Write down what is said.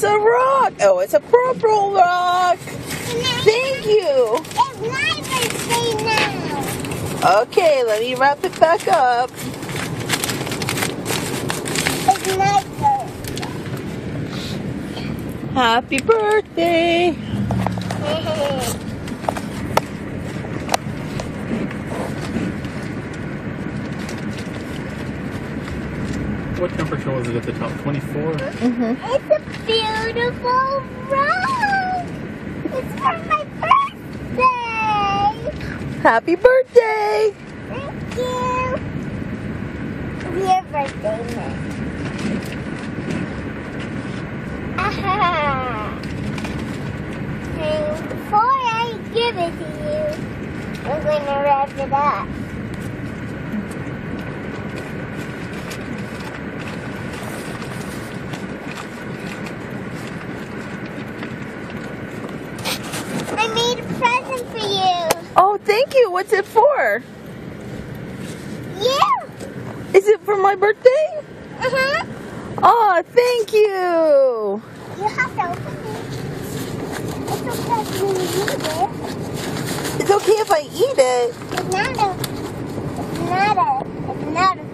it's a rock. Oh, it's a purple rock. Thank you. It's my birthday now. Okay, let me wrap it back up. It's my birthday. Happy birthday. What temperature was it at the top? 24? It's a beautiful rock. It's for my birthday. Happy birthday. Thank you. Your birthday now. And before I give it to you, I'm going to wrap it up. I made a present for you. Oh, thank you. What's it for? You. Is it for my birthday? Uh-huh. Oh, thank you. You have to open it. It's okay if you eat it. It's okay if I eat it. It's not a